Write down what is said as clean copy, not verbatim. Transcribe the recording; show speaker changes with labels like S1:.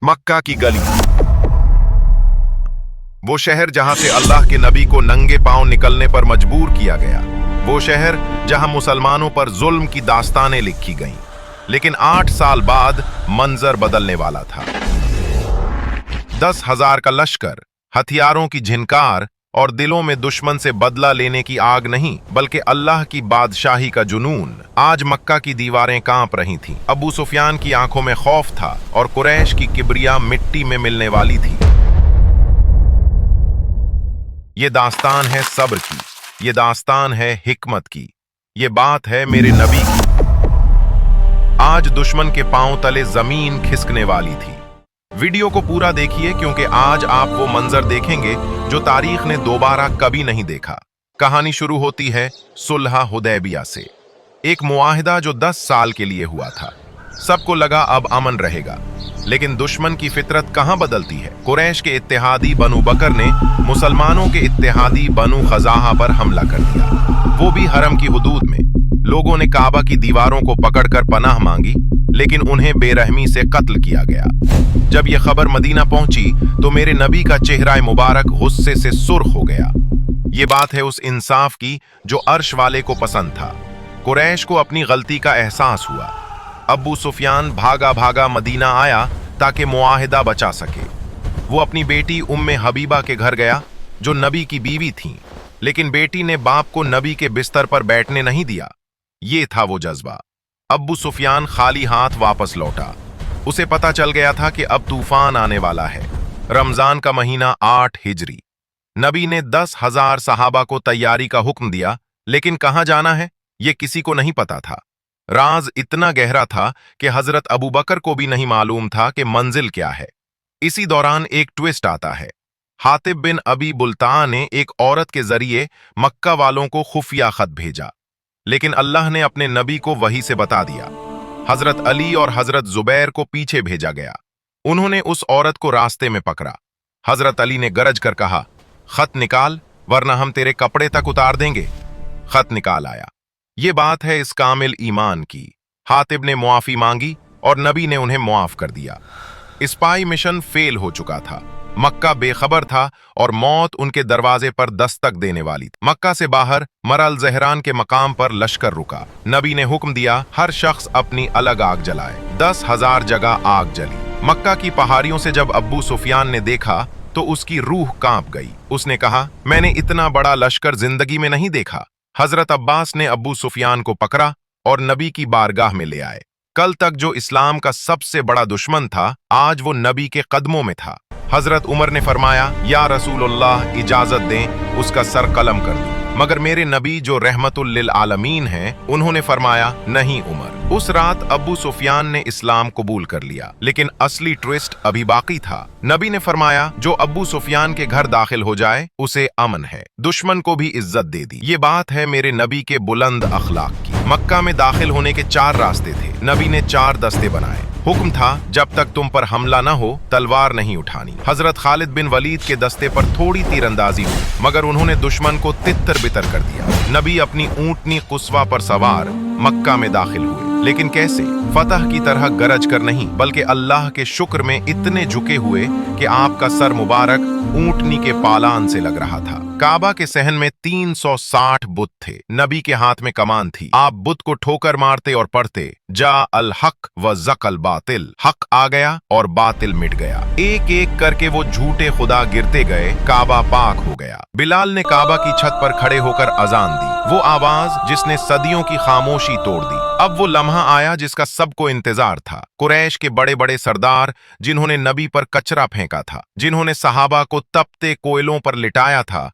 S1: मक्का की गली, वो शहर जहां से अल्लाह के नबी को नंगे पांव निकलने पर मजबूर किया गया। वो शहर जहां मुसलमानों पर जुल्म की दास्तानें लिखी गईं। लेकिन 8 साल बाद मंजर बदलने वाला था। 10,000 का लश्कर, हथियारों की झिनकार और दिलों में दुश्मन से बदला लेने की आग नहीं, बल्कि अल्लाह की बादशाही का जुनून। आज मक्का की दीवारें कांप रही थीं। अबू सुफियान की आंखों में खौफ था और कुरैश की किबरिया मिट्टी में मिलने वाली थी। ये दास्तान है सब्र की, ये दास्तान है हिकमत की, ये बात है मेरे नबी की। आज दुश्मन के पांव तले जमीन खिसकने वाली थी। वीडियो को पूरा देखिए, क्योंकि आज आप वो मंजर देखेंगे जो तारीख ने दोबारा कभी नहीं देखा। कहानी शुरू होती है सुलह हुदैबिया से, एक मुआहिदा जो 10 साल के लिए हुआ था। सबको लगा अब अमन रहेगा, लेकिन दुश्मन की फितरत कहां बदलती है। कुरैश के इत्तेहादी बनु बकर ने मुसलमानों के इत्तेहादी बनु खजाहा पर हमला कर दिया, वो भी हरम की हुदूद में। लोगों ने काबा की दीवारों को पकड़कर पनाह मांगी, लेकिन उन्हें बेरहमी से कत्ल किया गया। जब यह खबर मदीना पहुंची तो मेरे नबी का चेहरा मुबारक गुस्से से सुर्ख हो गया। ये बात है उस इंसाफ की जो अर्श वाले को पसंद था। कुरैश को अपनी गलती का एहसास हुआ। अबू सुफियान भागा भागा मदीना आया ताकि मुआहिदा बचा सके। वो अपनी बेटी उम्मे हबीबा के घर गया, जो नबी की बीवी थीं, लेकिन बेटी ने बाप को नबी के बिस्तर पर बैठने नहीं दिया। ये था वो जज्बा। अबू सुफियान खाली हाथ वापस लौटा। उसे पता चल गया था कि अब तूफान आने वाला है। रमजान का महीना 8 हिजरी। नबी ने 10,000 सहाबा को तैयारी का हुक्म दिया, लेकिन कहां जाना है ये किसी को नहीं पता था। राज इतना गहरा था कि हजरत अबू बकर को भी नहीं मालूम था कि मंजिल क्या है। इसी दौरान एक ट्विस्ट आता है। हातिब बिन अबी बुल्ताआ ने एक औरत के जरिए मक्का वालों को खुफिया खत भेजा, लेकिन अल्लाह ने अपने नबी को वही से बता दिया। हजरत अली और हजरत जुबैर को पीछे भेजा गया। उन्होंने उस औरत को रास्ते में पकड़ा। हजरत अली ने गरज कर कहा, खत निकाल, वरना हम तेरे कपड़े तक उतार देंगे। खत निकाल आया। ये बात है इस कामिल ईमान की। हातिब ने मुआफी मांगी और नबी ने उन्हें मुआफ कर दिया। स्पाई मिशन फेल हो चुका था। मक्का बेखबर था और मौत उनके दरवाजे पर दस्तक देने वाली थी। मक्का से बाहर मरल जहरान के मकाम पर लश्कर रुका। नबी ने हुक्म दिया, हर शख्स अपनी अलग आग जलाए। 10,000 जगह आग जली। मक्का की पहाड़ियों से जब अब्बू सुफियान ने देखा तो उसकी रूह कांप गई। उसने कहा, मैंने इतना बड़ा लश्कर जिंदगी में नहीं देखा। हजरत अब्बास ने अब्बू सुफियान को पकड़ा और नबी की बारगाह में ले आए। कल तक जो इस्लाम का सबसे बड़ा दुश्मन था, आज वो नबी के कदमों में था। हजरत उमर ने फरमाया, या रसूलुल्लाह, इजाजत दें उसका सर कलम कर दूं। मगर मेरे नबी जो रहमतुल लिल आलमीन हैं, उन्होंने फरमाया, नहीं उमर। उस रात अब्बू सुफियान ने इस्लाम कबूल कर लिया, लेकिन असली ट्विस्ट अभी बाकी था। नबी ने फरमाया, जो अब्बू सुफियान के घर दाखिल हो जाए उसे अमन है, दुश्मन को भी इज्जत दे दी। ये बात है मेरे नबी के बुलंद अखलाक की। मक्का में दाखिल होने के 4 रास्ते थे। नबी ने 4 दस्ते बनाए। हुक्म था, जब तक तुम पर हमला न हो तलवार नहीं उठानी। हजरत खालिद बिन वलीद के दस्ते पर थोड़ी तीरंदाजी हुई, मगर उन्होंने दुश्मन को तितर बितर कर दिया। नबी अपनी ऊंटनी कुस्वा पर सवार मक्का में दाखिल हुए, लेकिन कैसे? फतह की तरह गरज कर नहीं, बल्कि अल्लाह के शुक्र में इतने झुके हुए कि आपका सर मुबारक ऊंटनी के पालान से लग रहा था। काबा के सहन में 360 बुत थे। नबी के हाथ में कमान थी। आप बुत को ठोकर मारते और पढ़ते, जा अल हक व जकल बातिल। हक आ गया और बातिल मिट गया। एक एक करके वो झूठे खुदा गिरते गए। काबा पाक हो गया। बिलाल ने काबा की छत पर खड़े होकर अजान दी, वो आवाज जिसने सदियों की खामोशी तोड़ दी। अब वो लम्हा आया जिसका सबको इंतजार था। कुरैश के बड़े बड़े सरदार, जिन्होंने नबी पर कचरा फेंका था, जिन्होंने सहाबा को तपते कोयलों पर लिटाया था,